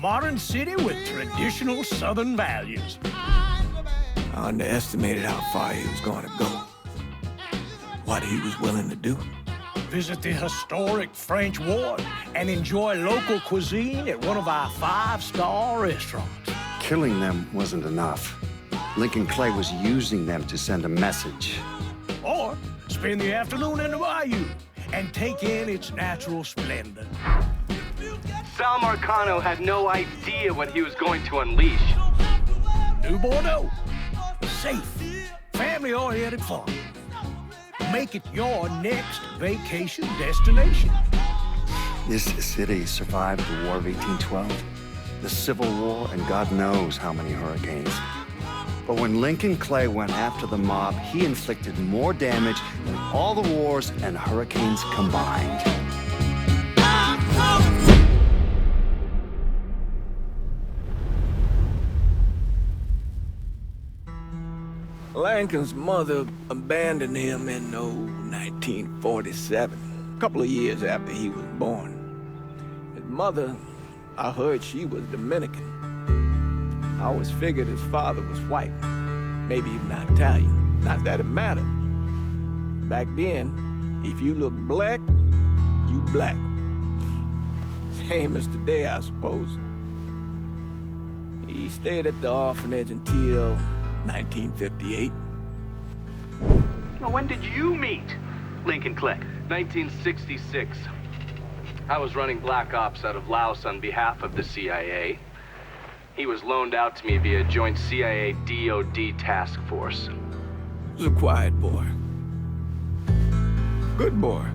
modern city with traditional Southern values. I underestimated how far he was going to go. What he was willing to do. Visit the historic French Ward and enjoy local cuisine at one of our 5-star restaurants. Killing them wasn't enough. Lincoln Clay was using them to send a message. Or spend the afternoon in the bayou and take in its natural splendor. Sal Marcano had no idea what he was going to unleash. New Bordeaux. Safe, family-oriented fun. Make it your next vacation destination. This city survived the War of 1812, the Civil War, and God knows how many hurricanes. But when Lincoln Clay went after the mob, he inflicted more damage than all the wars and hurricanes combined. Lincoln's mother abandoned him in 1947, a couple of years after he was born. His mother, I heard she was Dominican. I always figured his father was white, maybe even Italian. Not that it mattered. Back then, if you looked black, you black. Same as today, I suppose. He stayed at the orphanage until 1958. Now, when did you meet Lincoln Clay? 1966. I was running Black Ops out of Laos on behalf of the CIA. He was loaned out to me via joint CIA-DOD task force. He was a quiet boy. Good boy.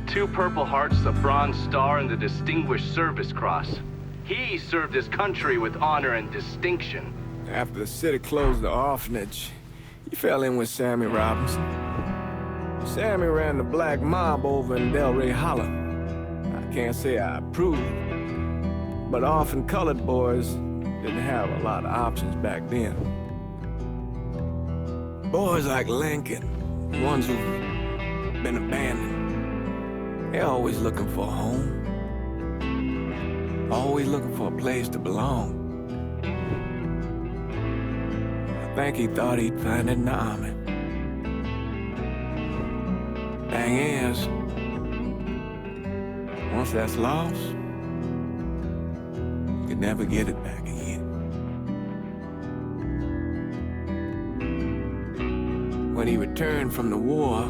2 Purple Hearts, a Bronze Star, and the Distinguished Service Cross. He served his country with honor and distinction. After the city closed the orphanage, he fell in with Sammy Robinson. Sammy ran the black mob over in Delray Hollow. I can't say I approved, but orphan colored boys didn't have a lot of options back then. Boys like Lincoln, the ones who've been abandoned, they're always looking for a home. Always looking for a place to belong. I think he thought he'd find it in the army. Thing is, once that's lost, you can never get it back again. When he returned from the war,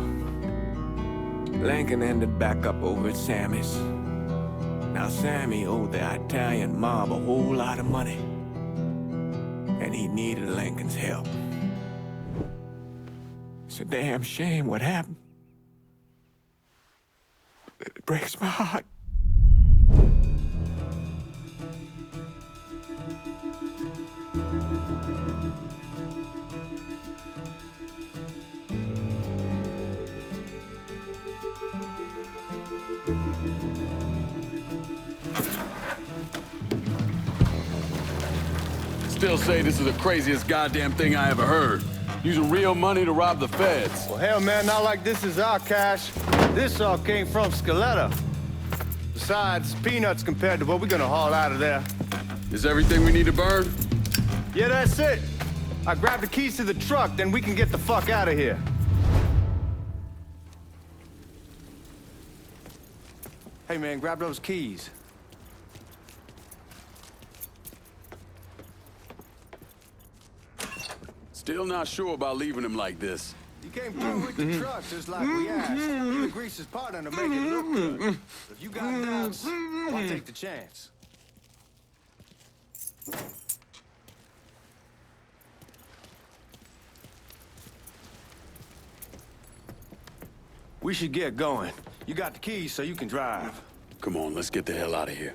Lincoln ended back up over at Sammy's. Now Sammy owed the Italian mob a whole lot of money, and he needed Lincoln's help. It's a damn shame what happened. It breaks my heart. Still say this is the craziest goddamn thing I ever heard. Using real money to rob the feds. Well, hell, man, not like this is our cash. This all came from Scaletta. Besides, peanuts compared to what we're gonna haul out of there. Is everything we need to burn? Yeah, that's it. I grabbed the keys to the truck, then we can get the fuck out of here. Hey, man, grab those keys. Still not sure about leaving him like this. You came through with the truck just like we asked. Even Grease's partner to make it look good. If you got doubts, why take the chance? We should get going. You got the keys so you can drive. Come on, let's get the hell out of here.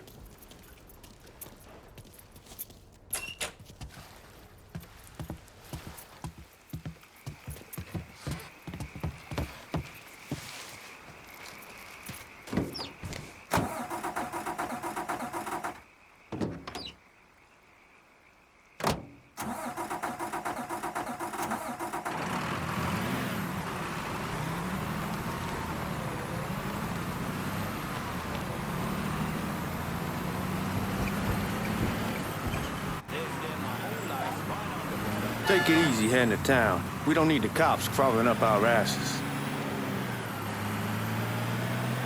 take it easy heading to town. We don't need the cops crawling up our asses.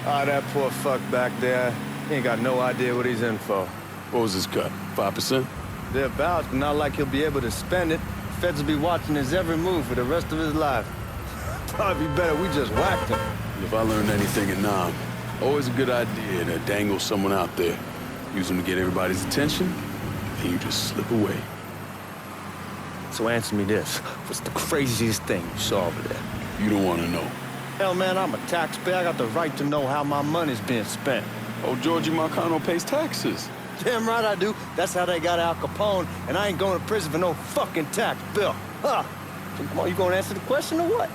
Ah, that poor fuck back there. He ain't got no idea what he's in for. What was his cut? 5%? Thereabouts, but not like he'll be able to spend it. Feds will be watching his every move for the rest of his life. Probably better we just whacked him. If I learned anything in Nam, always a good idea to dangle someone out there. Use them to get everybody's attention, and you just slip away. So answer me this. What's the craziest thing you saw over there? You don't want to know. Hell, man, I'm a taxpayer. I got the right to know how my money's being spent. Oh, Georgie Marcano pays taxes. Damn right I do. That's how they got Al Capone, and I ain't going to prison for no fucking tax bill. Huh? So come on, you gonna answer the question or what?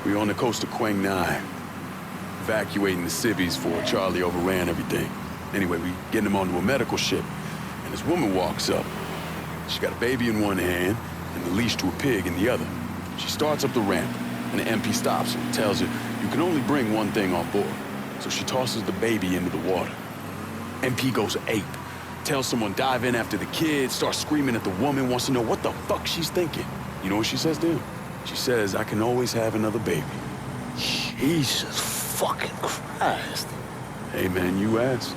We on the coast of Quang Nai, evacuating the civvies for Charlie overran everything. Anyway, we getting him onto a medical ship, and this woman walks up. She got a baby in one hand and the leash to a pig in the other. She starts up the ramp, and the MP stops her and tells her you can only bring one thing on board. So she tosses the baby into the water. MP goes ape, tells someone dive in after the kid, starts screaming at the woman, wants to know what the fuck she's thinking. You know what she says to him? She says, I can always have another baby. Jesus fucking Christ. Hey man, you asked.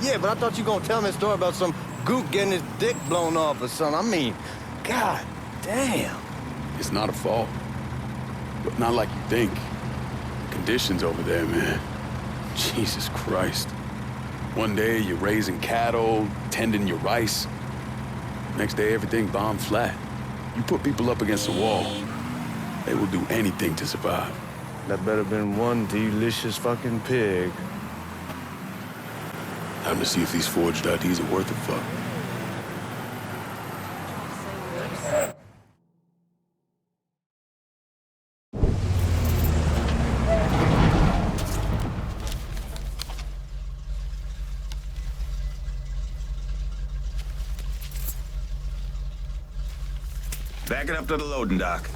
Yeah, but I thought you were gonna tell me a story about some gook getting his dick blown off or something. I mean, god damn. It's not a fault, but not like you think. The conditions over there, man. Jesus Christ. One day you're raising cattle, tending your rice. Next day everything bombed flat. You put people up against the wall, they will do anything to survive. That better been one delicious fucking pig. Time to see if these forged IDs are worth a fuck. Back it up to the loading dock.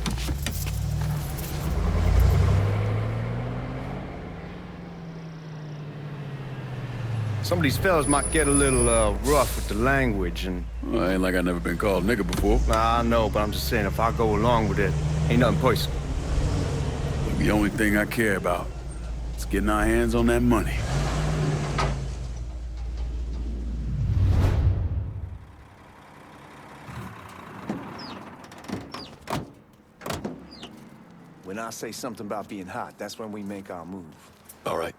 Some of these fellas might get a little rough with the language and... Well, ain't like I never been called nigga before. Nah, I know, but I'm just saying, if I go along with it, ain't nothing personal. The only thing I care about is getting our hands on that money. When I say something about being hot, that's when we make our move. All right.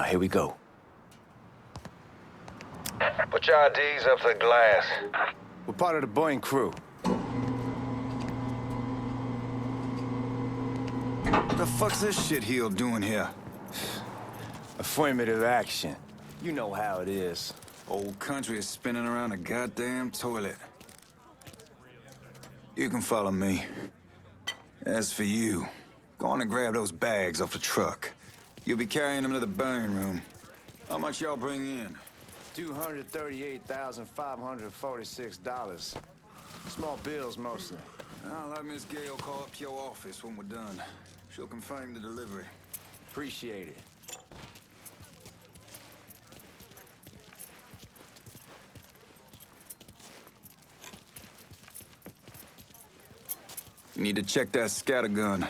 Here we go. Put your IDs up to the glass. We're part of the Boeing crew. What the fuck's this shitheel doing here? Affirmative action. You know how it is. Old country is spinning around a goddamn toilet. You can follow me. As for you, go on and grab those bags off the truck. You'll be carrying them to the burn room. How much y'all bring in? $238,546. Small bills, mostly. I'll let Miss Gale call up to your office when we're done. She'll confirm the delivery. Appreciate it. You need to check that scattergun.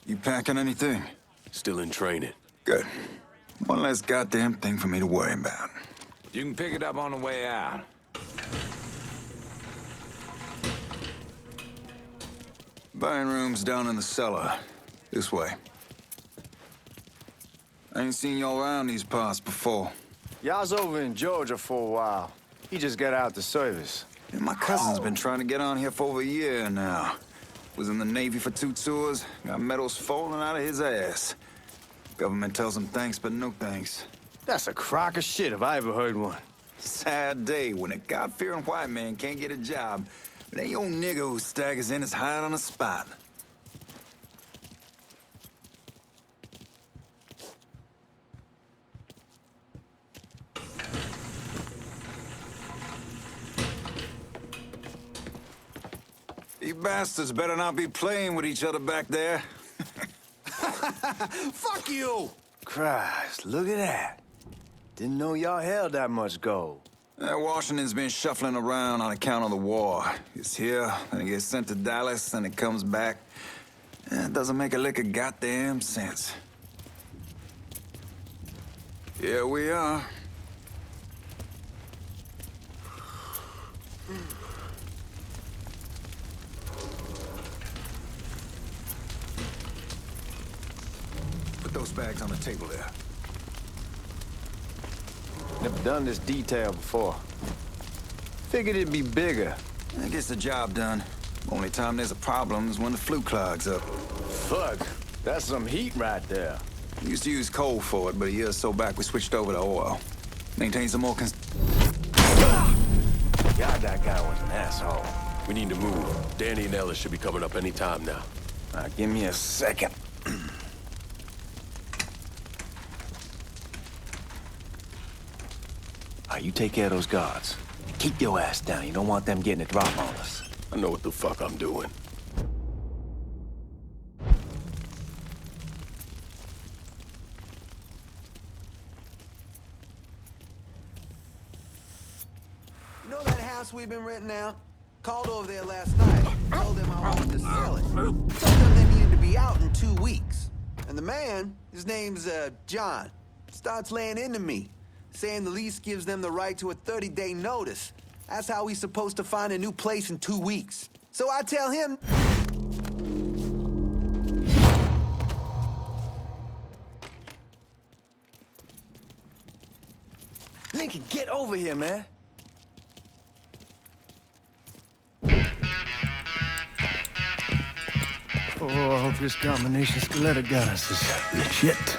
You packing anything? Still in training. Good. One less goddamn thing for me to worry about. You can pick it up on the way out. Burn room's down in the cellar. This way. I ain't seen y'all around these parts before. Y'all's over in Georgia for a while. He just got out the service. Yeah, my cousin's been trying to get on here for over a year now. Was in the Navy for 2 tours, got medals falling out of his ass. Government tells him thanks, but no thanks. That's a crock of shit if I ever heard one. Sad day when a God-fearing white man can't get a job, but any old nigga who staggers in is hired on the spot. You bastards better not be playing with each other back there. Fuck you! Christ, look at that. Didn't know y'all held that much gold. Washington's been shuffling around on account of the war. It's here, then it gets sent to Dallas, then it comes back. It doesn't make a lick of goddamn sense. Here we are. Put those bags on the table there. Never done this detail before. Figured it'd be bigger. That gets the job done. Only time there's a problem is when the flue clogs up. Fuck, that's some heat right there. We used to use coal for it, but a year or so back we switched over to oil. Maintains a more God, that guy was an asshole. We need to move. Danny and Ellis should be coming up any time now. Give me a second. You take care of those guards. Keep your ass down. You don't want them getting a drop on us. I know what the fuck I'm doing. You know that house we've been renting out? Called over there last night. Told them I wanted to sell it. Told them they needed to be out in 2 weeks. And the man, his name's John, starts laying into me, saying the lease gives them the right to a 30-day notice. That's how he's supposed to find a new place in 2 weeks. So I tell him... Lincoln, get over here, man. Oh, I hope this combination Scaletta got us is legit.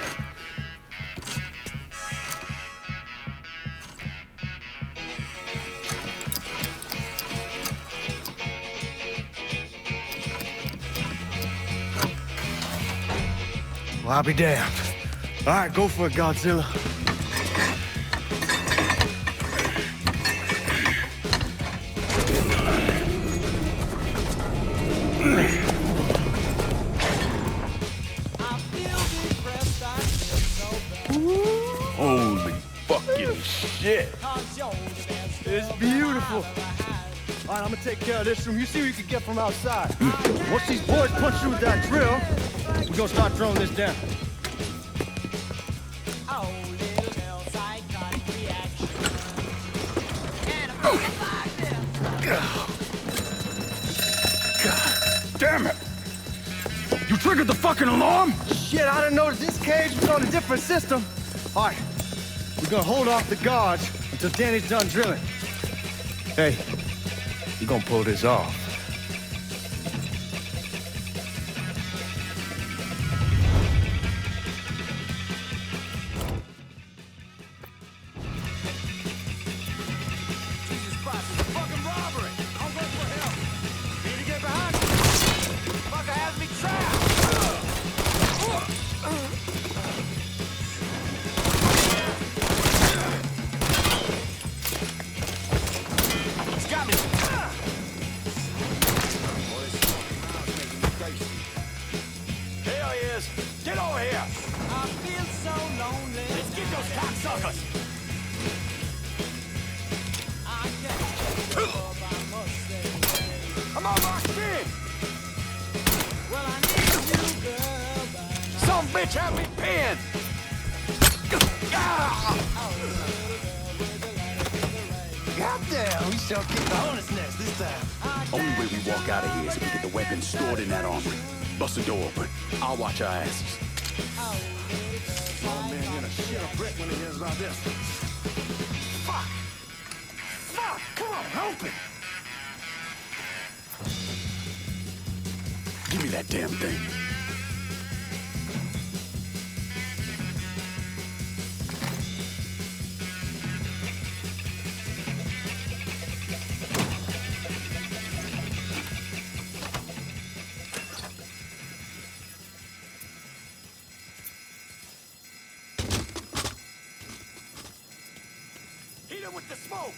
Well, I'll be damned. All right, go for it, Godzilla. Holy fucking shit. It's beautiful. All right, I'm gonna take care of this room. You see what you can get from outside. Once these boys punch through with that drill, we're gonna start throwing this down. God damn it! You triggered the fucking alarm? Shit, I didn't notice this cage was on a different system. All right, we're gonna hold off the guards until Danny's done drilling. Hey, you're gonna pull this off. Jesus Christ, it's a fucking robbery! I'm going for help! Need to get behind me! Fucker has me trapped! He's got me! Here he is. Get over here. I feel so lonely. Let's get those cocksuckers. I'm on my feet! Well, I need you, girl, Some bitch had me pinned. Goddamn, we sure kicked the hornet's nest this time. Only way we walk out of here is if we get the weapons stored in that armory. Bust the door open. I'll watch our asses. Oh, man, you're gonna shit a brick when he hears about this. Fuck! Fuck! Come on, help it! Give me that damn thing. Hit him with the smoke.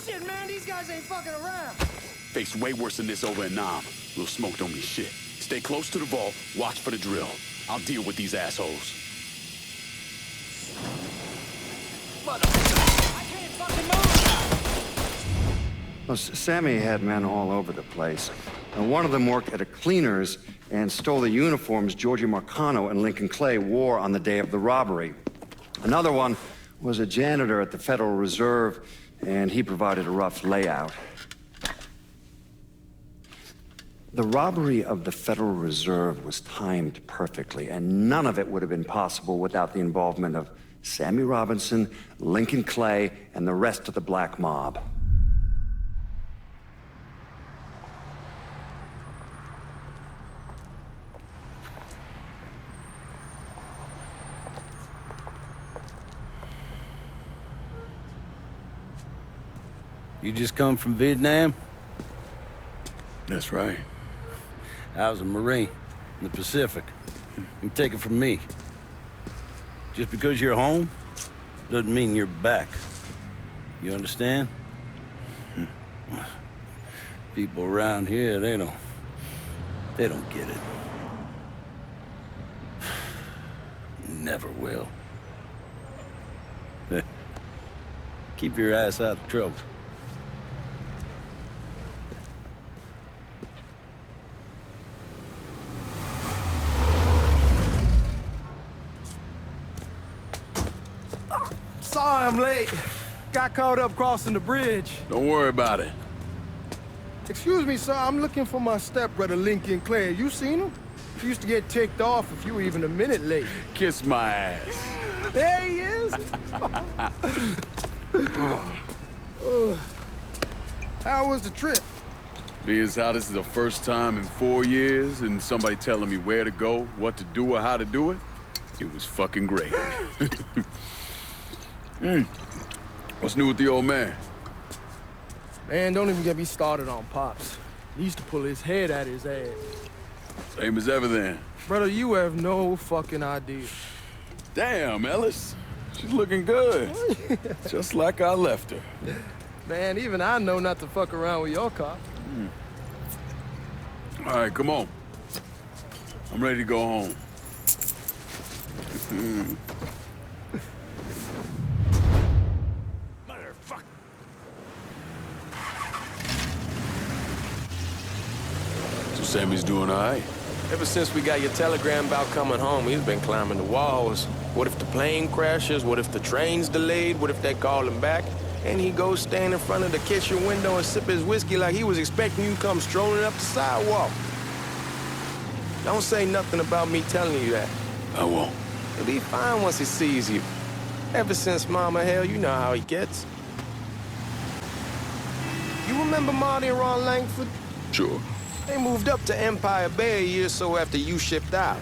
Shit, man, these guys ain't fucking around. Face way worse than this over in Nam. Little smoke don't mean shit. Stay close to the vault, watch for the drill. I'll deal with these assholes. Well, Sammy had men all over the place. And one of them worked at a cleaner's and stole the uniforms Georgie Marcano and Lincoln Clay wore on the day of the robbery. Another one was a janitor at the Federal Reserve, and he provided a rough layout. The robbery of the Federal Reserve was timed perfectly, and none of it would have been possible without the involvement of Sammy Robinson, Lincoln Clay, and the rest of the Black Mob. You just come from Vietnam? That's right. I was a Marine in the Pacific. You take it from me. Just because you're home doesn't mean you're back. You understand? People around here, they don't get it. Never will. Keep your ass out of trouble. Sorry I'm late. Got caught up crossing the bridge. Don't worry about it. Excuse me, sir. I'm looking for my stepbrother, Lincoln Clay. You seen him? He used to get ticked off if you were even a minute late. Kiss my ass. There he is. How was the trip? Being as how this is the first time in 4 years and somebody telling me where to go, what to do, or how to do it, it was fucking great. What's new with the old man? Man, don't even get me started on Pops. He used to pull his head out his ass. Same as ever then. Brother, you have no fucking idea. Damn, Ellis. She's looking good. Just like I left her. Man, even I know not to fuck around with your car. All right, come on. I'm ready to go home. Motherfucker. So Sammy's doing all right? Ever since we got your telegram about coming home, he's been climbing the walls. What if the plane crashes? What if the train's delayed? What if they call him back? And he goes stand in front of the kitchen window and sip his whiskey like he was expecting you to come strolling up the sidewalk. Don't say nothing about me telling you that. I won't. He'll be fine once he sees you. Ever since Mama Hell, you know how he gets. You remember Marty and Ron Langford? Sure. They moved up to Empire Bay a year or so after you shipped out.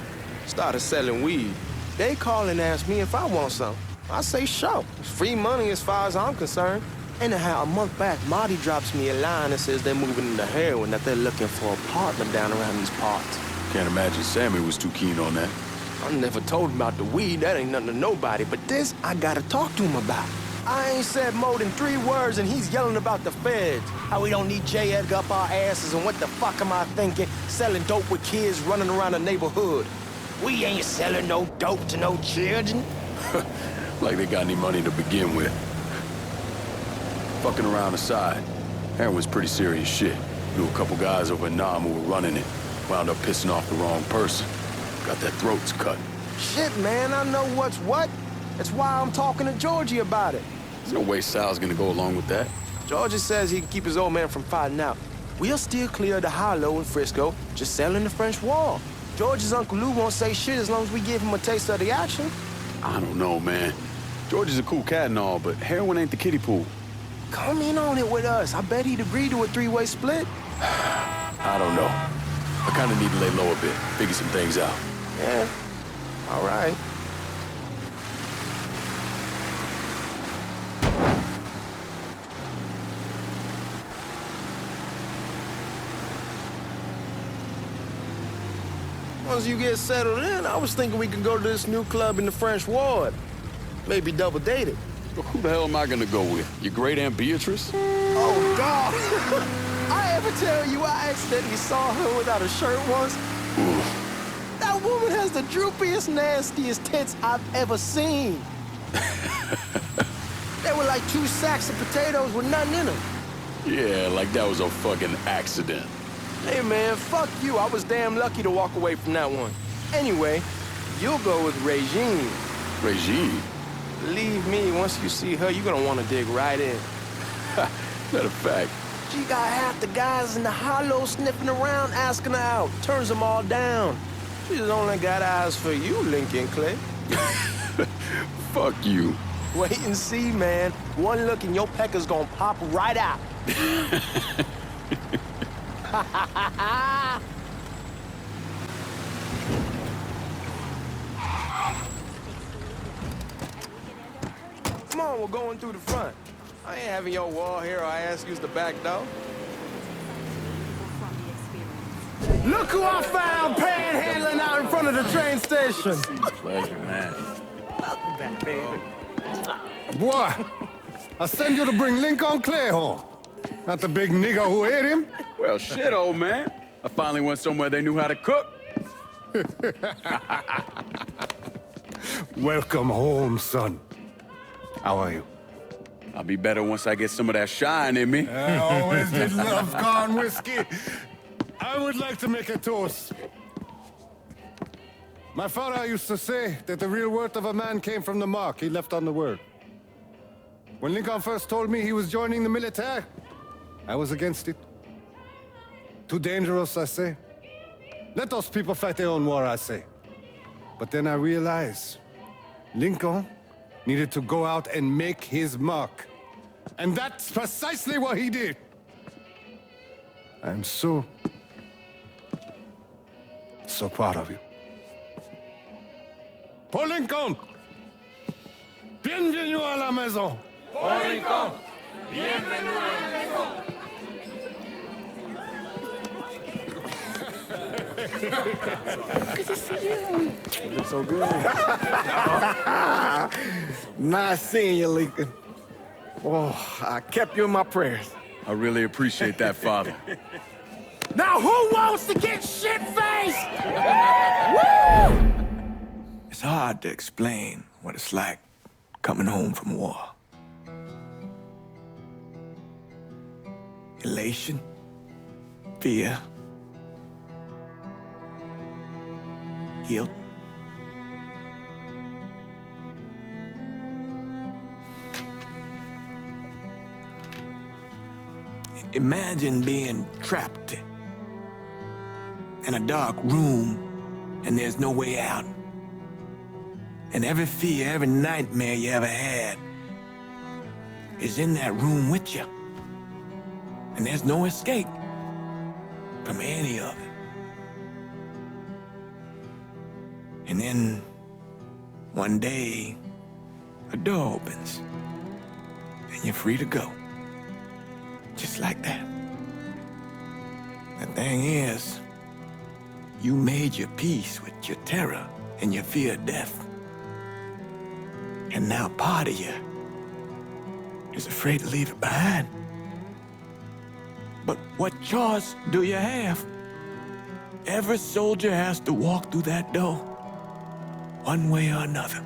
Started selling weed. They call and ask me if I want some. I say sure. It's free money as far as I'm concerned. Anyhow, a month back, Marty drops me a line and says they're moving into heroin, that they're looking for a partner down around these parts. Can't imagine Sammy was too keen on that. I never told him about the weed. That ain't nothing to nobody. But this, I gotta talk to him about. I ain't said more than 3 words and he's yelling about the feds. How we don't need J. Edgar up our asses and what the fuck am I thinking? Selling dope with kids running around the neighborhood. We ain't selling no dope to no children. Like they got any money to begin with. Fucking around aside, heroin's pretty serious shit. Knew a couple guys over in Nam who were running it. Wound up pissing off the wrong person. Got their throats cut. Shit, man, I know what's what. That's why I'm talking to Georgie about it. There's no way Sal's gonna go along with that. Georgie says he can keep his old man from fighting out. We'll still clear the hollow in Frisco, just selling the French Wall. George's Uncle Lou won't say shit as long as we give him a taste of the action. I don't know, man. George is a cool cat and all, but heroin ain't the kiddie pool. Come in on it with us. I bet he'd agree to a 3-way split. I don't know. I kind of need to lay low a bit, figure some things out. Yeah, all right. Once you get settled in, I was thinking we could go to this new club in the French Ward. Maybe double date it. Who the hell am I gonna go with? Your great Aunt Beatrice? Oh, God. I ever tell you I accidentally saw her without a shirt once? That woman has the droopiest, nastiest tits I've ever seen. They were like 2 sacks of potatoes with nothing in them. Yeah, like that was a fucking accident. Hey, man, fuck you. I was damn lucky to walk away from that one. Anyway, you'll go with Regine. Regine? Believe me, once you see her, you're gonna want to dig right in. Matter of fact. She got half the guys in the hollow sniffing around asking her out. Turns them all down. She's only got eyes for you, Lincoln Clay. Fuck you. Wait and see, man. One look and your pecker's gonna pop right out. Come on, we're going through the front. I ain't having your wall here or I ask you's the back door. Look who I found panhandling out in front of the train station. Pleasure, man. Welcome back, baby. Boy, I send you to bring Lincoln Clay home. Not the big nigger who ate him. Well, shit, old man. I finally went somewhere they knew how to cook. Welcome home, son. How are you? I'll be better once I get some of that shine in me. I always did love corn whiskey. I would like to make a toast. My father used to say that the real worth of a man came from the mark he left on the world. When Lincoln first told me he was joining the military, I was against it. Too dangerous, I say. Let those people fight their own war, I say. But then I realized Lincoln needed to go out and make his mark. And that's precisely what he did. I'm so proud of you. Paul Lincoln! Bienvenue à la maison! Paul Lincoln, bienvenue à la maison. Good to see you. You look so good. Nice seeing you, Lincoln. Oh, I kept you in my prayers. I really appreciate that, Father. Now who wants to get shit-faced? It's hard to explain what it's like coming home from war. Elation, fear, guilt. Imagine being trapped in a dark room and there's no way out. And every fear, every nightmare you ever had is in that room with you. And there's no escape from any of it. And then one day, a door opens and you're free to go. Just like that. The thing is, you made your peace with your terror and your fear of death. And now part of you is afraid to leave it behind. But what choice do you have? Every soldier has to walk through that door, one way or another.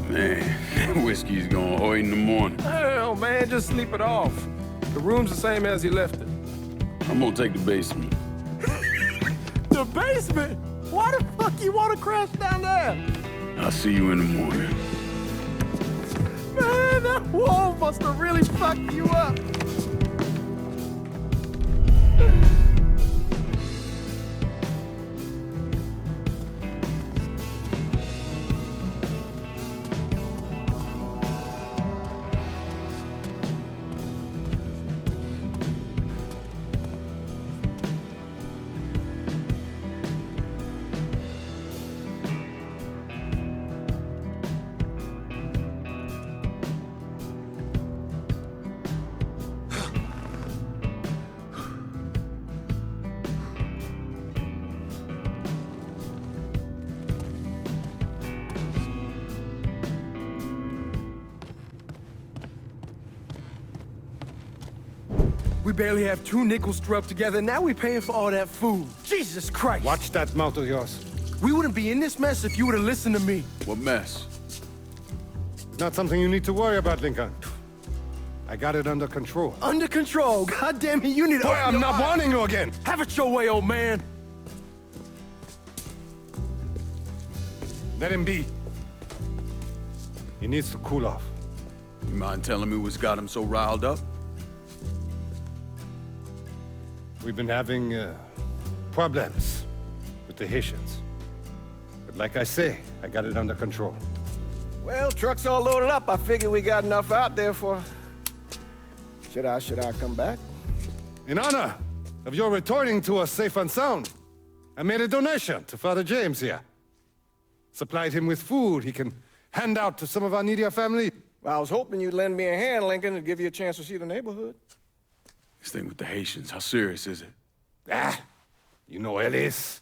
Man, that whiskey's gonna hurt in the morning. Hell, man, just sleep it off. The room's the same as you left it. I'm gonna take the basement. The basement? Why the fuck you want to crash down there? I'll see you in the morning. Man, that wall must have really fucked you up. We barely have 2 nickels to rub together, now we paying for all that food. Jesus Christ! Watch that mouth of yours. We wouldn't be in this mess if you would've listened to me. What mess? Not something you need to worry about, Lincoln. I got it under control. Under control? God damn it, you need to... Boy, I'm not warning you again! Have it your way, old man! Let him be. He needs to cool off. You mind telling me what's got him so riled up? We've been having problems with the Haitians. But like I say, I got it under control. Well, truck's all loaded up. I figure we got enough out there for... Should I come back? In honor of your returning to us safe and sound, I made a donation to Father James here. Supplied him with food he can hand out to some of our needier family. Well, I was hoping you'd lend me a hand, Lincoln, and give you a chance to see the neighborhood. This thing with the Haitians, how serious is it? Ah, you know Ellis.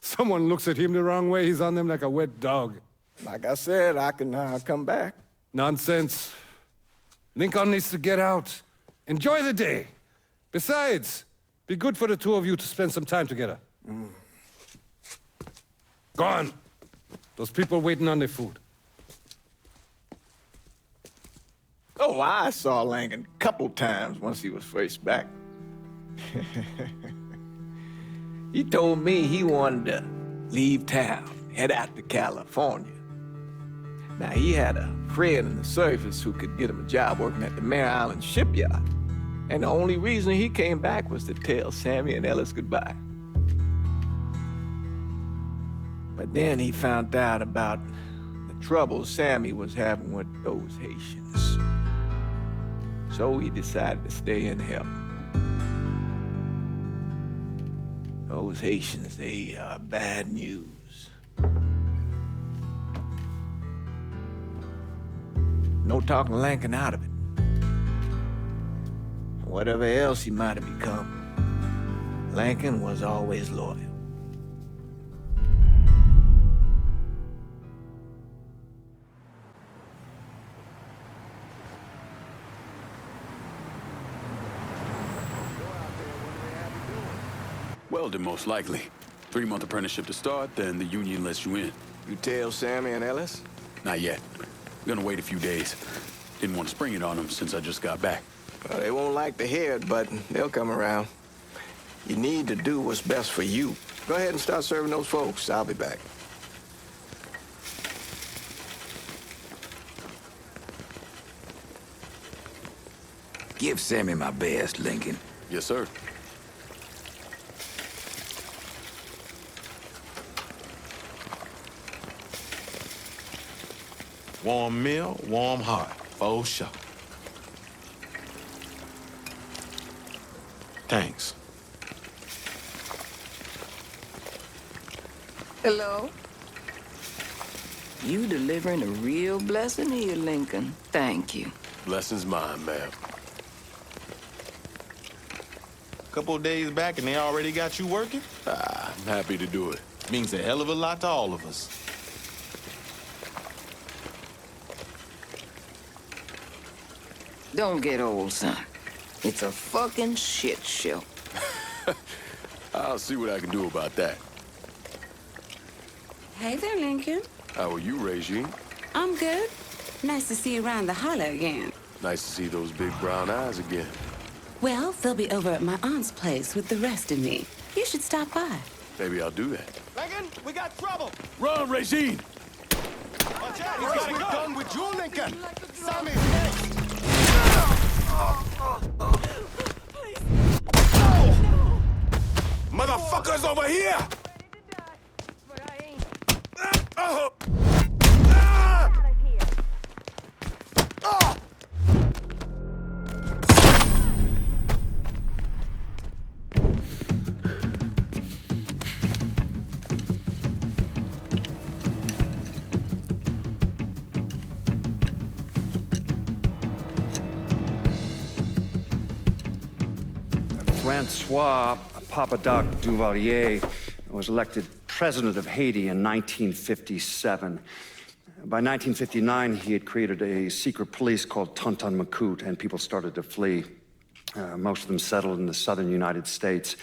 Someone looks at him the wrong way, he's on them like a wet dog. Like I said, I can come back. Nonsense. Lincoln needs to get out. Enjoy the day. Besides, be good for the two of you to spend some time together. Go on. Those people waiting on their food. Oh, I saw Lincoln a couple times once he was first back. He told me he wanted to leave town, head out to California. Now, he had a friend in the service who could get him a job working at the Mare Island shipyard. And the only reason he came back was to tell Sammy and Ellis goodbye. But then he found out about the trouble Sammy was having with those Haitians. So he decided to stay and help. Those Haitians, they are bad news. No talking Lincoln out of it. Whatever else he might have become, Lincoln was always loyal. Welding, most likely. 3-month apprenticeship to start, then the union lets you in. You tell Sammy and Ellis? Not yet. Gonna wait a few days. Didn't want to spring it on them since I just got back. Well, they won't like to hear it, but they'll come around. You need to do what's best for you. Go ahead and start serving those folks. I'll be back. Give Sammy my best, Lincoln. Yes, sir. Warm meal, warm heart, for sure. Thanks. Hello? You delivering a real blessing here, Lincoln. Thank you. Blessing's mine, ma'am. Couple of days back and they already got you working? I'm happy to do it. Means a hell of a lot to all of us. Don't get old, son. It's a fucking shit show. I'll see what I can do about that. Hey there, Lincoln. How are you, Regine? I'm good. Nice to see you around the holler again. Nice to see those big brown eyes again. Well, they'll be over at my aunt's place with the rest of me. You should stop by. Maybe I'll do that. Lincoln, we got trouble! Run, Regine! Watch out, he's got a gun with you, Lincoln! Sammy's next! Motherfuckers over here! Francois Papadoc Duvalier was elected president of Haiti in 1957. By 1959, he had created a secret police called Tonton Macoute, and people started to flee. Most of them settled in the southern United States.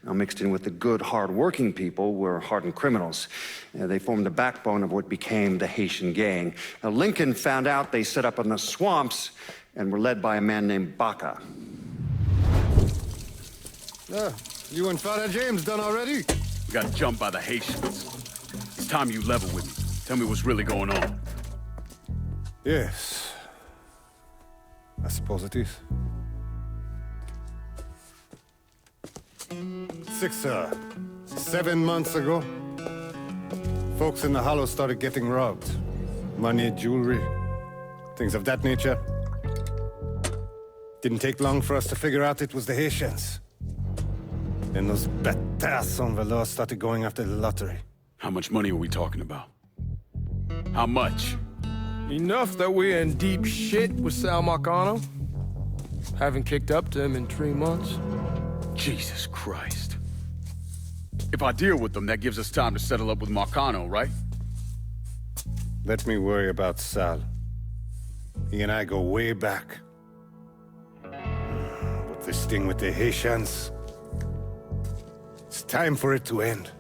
Now, mixed in with the good, hard-working people were hardened criminals. They formed the backbone of what became the Haitian gang. Now, Lincoln found out they set up in the swamps and were led by a man named Baca. You and Father James done already? We got jumped by the Haitians. It's time you level with me. Tell me what's really going on. Yes. I suppose it is. 7 months ago, folks in the Hollow started getting robbed. Money, jewelry, things of that nature. Didn't take long for us to figure out it was the Haitians. Then those bâtards on Velour started going after the lottery. How much money are we talking about? How much? Enough that we're in deep shit with Sal Marcano. Haven't kicked up to him in 3 months. Jesus Christ. If I deal with them, that gives us time to settle up with Marcano, right? Let me worry about Sal. He and I go way back. But this thing with the Haitians... it's time for it to end.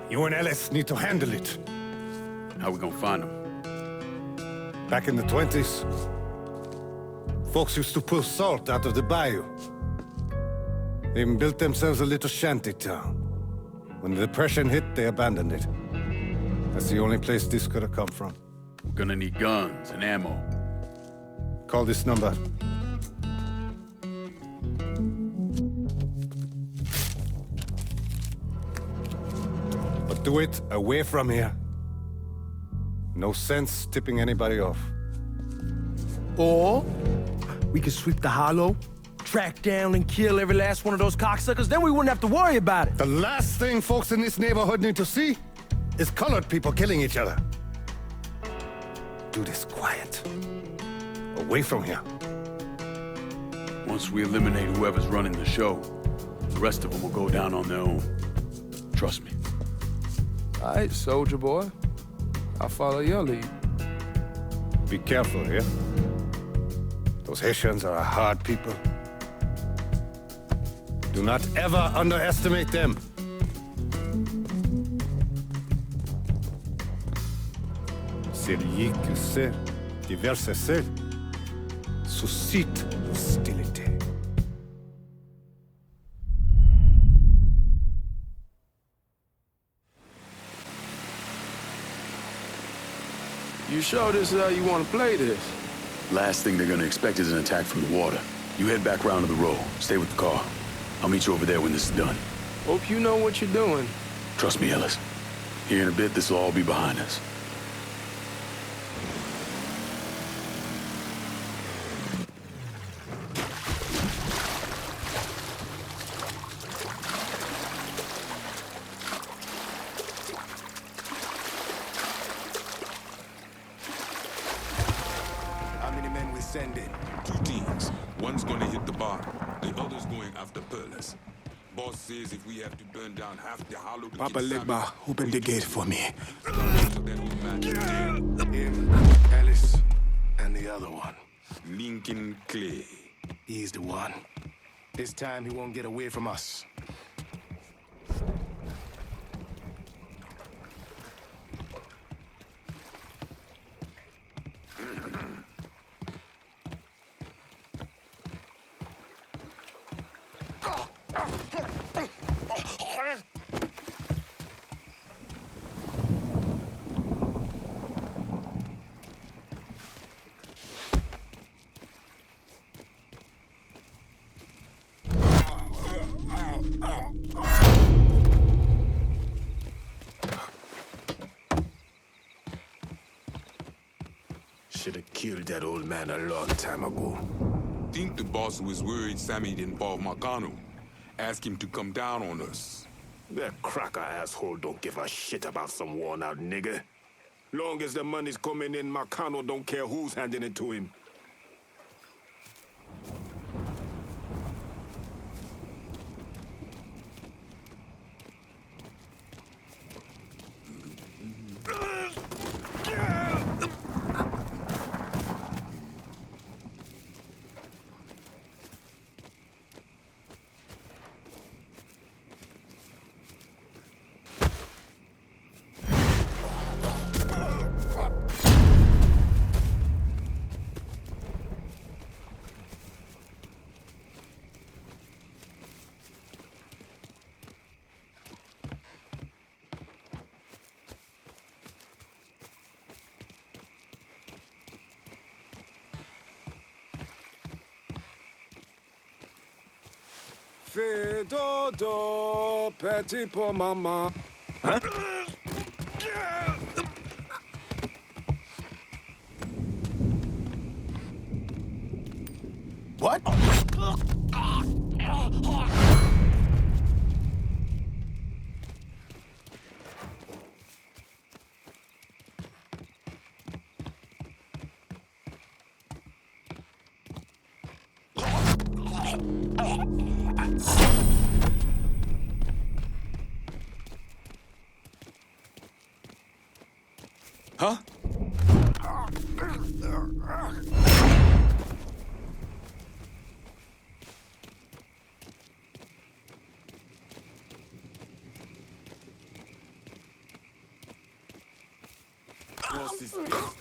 You and Ellis need to handle it. How we gonna find them? Back in the 20s, folks used to pull salt out of the bayou. They even built themselves a little shanty town. When the Depression hit, they abandoned it. That's the only place this could have come from. We're gonna need guns and ammo. Call this number. But do it away from here. No sense tipping anybody off. Or we could sweep the Hollow, track down and kill every last one of those cocksuckers, then we wouldn't have to worry about it. The last thing folks in this neighborhood need to see is colored people killing each other. Do this quiet. Away from here. Once we eliminate whoever's running the show, the rest of them will go down on their own. Trust me. All right, soldier boy. I'll follow your lead. Be careful here. Those Haitians are a hard people. Do not ever underestimate them. Celui qui sait diverser seul suscite l'hostilité. You sure this is how you want to play this? Last thing they're gonna expect is an attack from the water. You head back round to the road. Stay with the car. I'll meet you over there when this is done. Hope you know what you're doing. Trust me, Ellis. Here in a bit, this will all be behind us. Sending 2 teams. One's gonna hit the bar. The other's going after Perlas. Boss says if we have to burn down half the Hollow to Papa get Legba, open the gate for me. Him, Alice, and the other one. Lincoln Clay. He's the one. This time he won't get away from us. Should have killed that old man a long time ago. Think the boss was worried Sammy'd involve Marcano. Ask him to come down on us. That cracker asshole don't give a shit about some worn-out nigger. Long as the money's coming in, Marcano don't care who's handing it to him. Café, dodo, petit pour mama. Huh? What? Huh?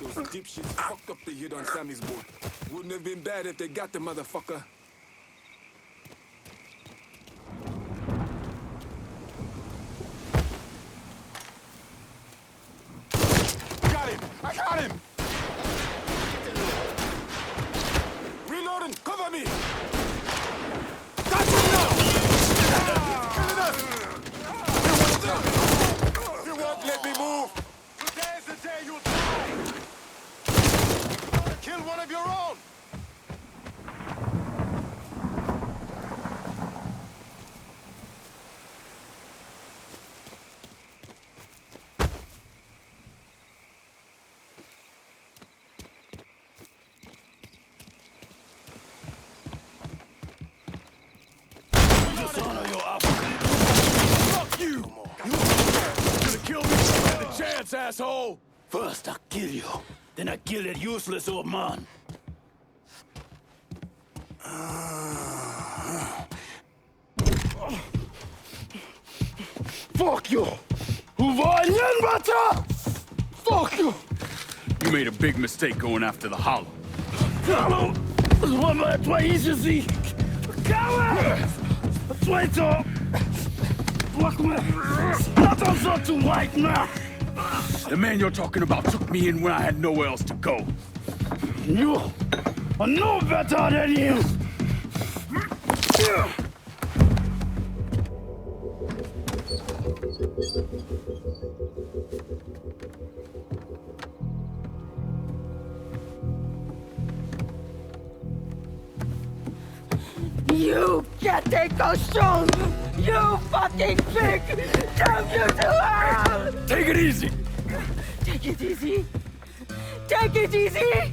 Those dipshits fucked up the hit on Sammy's boat. Wouldn't have been bad if they got the motherfucker. Got him! I got him! Reloading! Cover me! Got you now! Killing us! You won't let me move! Today is the day you'll die! You're gonna kill one of your own! Dishonor your opportunity. Fuck you! You gonna kill me if you had the chance, asshole! First I kill you, then I kill that useless old man. Fuck you! Fuck you! You made a big mistake going after the Hollow. Hallo! Das wollen wir etwa easy see. Coward! Traitor! Fuck me! Not on so too white now! The man you're talking about took me in when I had nowhere else to go. You are no better than him! You can't take those stones! You fucking pig! Damn you to hell! Take it easy! Take it easy! Take it easy!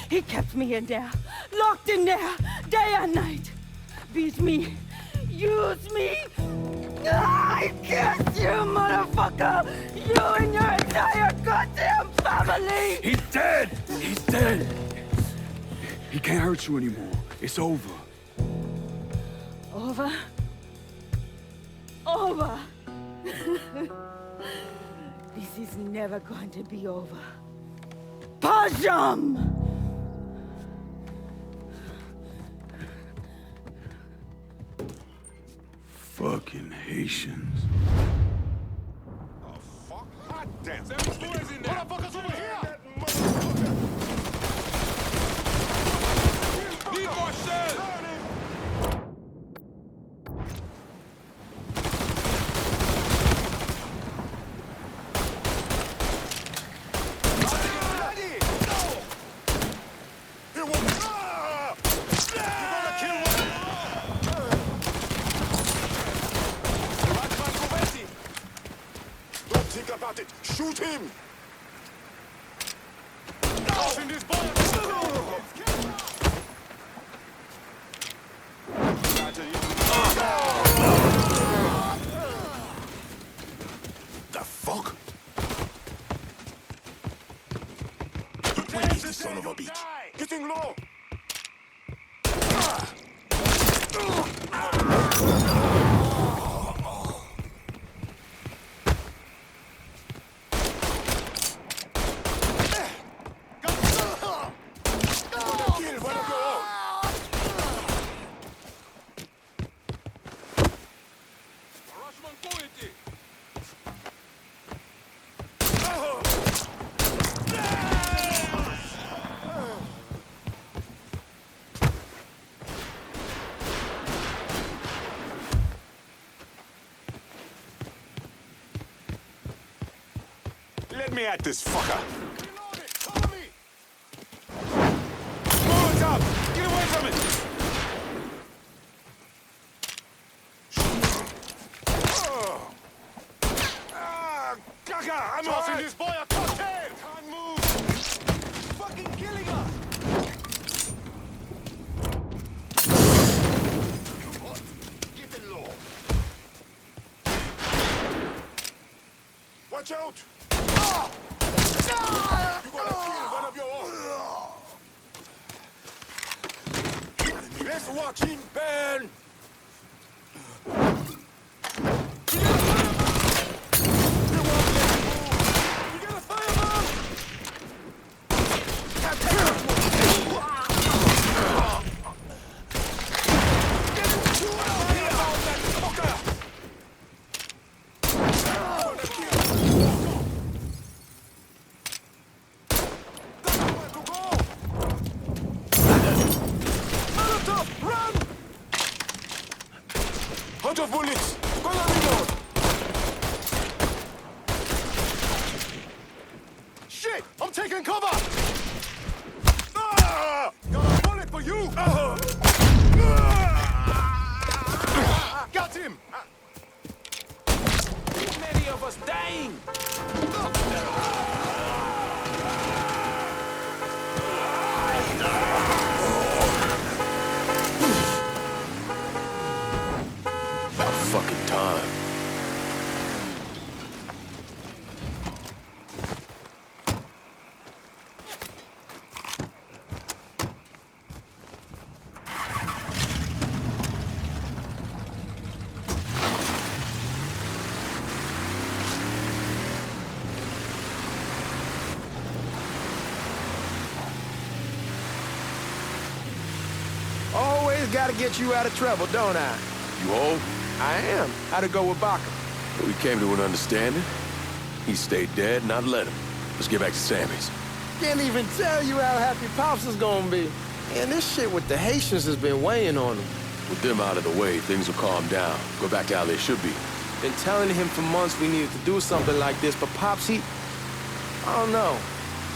He kept me in there, locked in there, day and night. Beat me, use me. I kiss you, motherfucker! You and your entire goddamn family! He's dead! He's dead! He can't hurt you anymore. It's over. Over? Over! This is never going to be over. Pajam! Fucking Haitians. Oh, fuck. Hot damn. There's boys in there. Motherfuckers over here! Need more shells! Shoot him! Get me at this fucker! Molotov! Get away from it! Gaga! I'm tossing this boy a cocktail! Can't move! Fucking killing us! Get it low! Watch out! Ah! You gotta kill one of your own! Let's watch him burn! Out of bullets! Gonna reload! Shit! I'm taking cover! Ah! Got a bullet for you! Got him! Too many of us dying! Fucking time. Always gotta get you out of trouble, don't I? You old? I am. How'd it go with Baca? We came to an understanding. He stayed dead, and I'd let him. Let's get back to Sammy's. Can't even tell you how happy Pops is gonna be. And this shit with the Haitians has been weighing on him. With them out of the way, things will calm down. Go back to how they should be. Been telling him for months we needed to do something like this, but Pops, I don't know.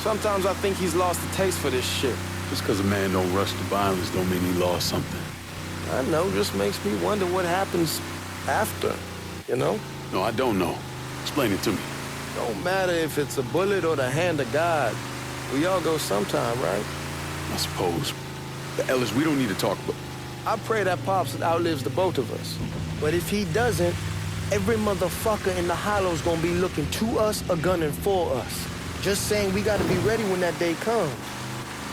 Sometimes I think he's lost the taste for this shit. Just because a man don't rush to violence don't mean he lost something. I know, just makes me wonder what happens after, you know? No, I don't know. Explain it to me. Don't matter if it's a bullet or the hand of God. We all go sometime, right? I suppose. But Ellis, we don't need to talk about... I pray that Pops outlives the both of us. But if he doesn't, every motherfucker in the hollow's gonna be looking to us or gunning for us. Just saying we gotta be ready when that day comes.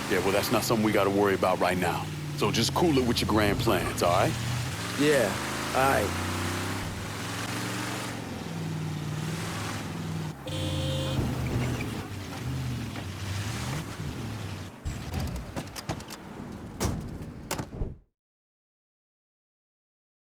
Yeah, well, that's not something we gotta worry about right now. So just cool it with your grand plans, all right? Yeah, all right.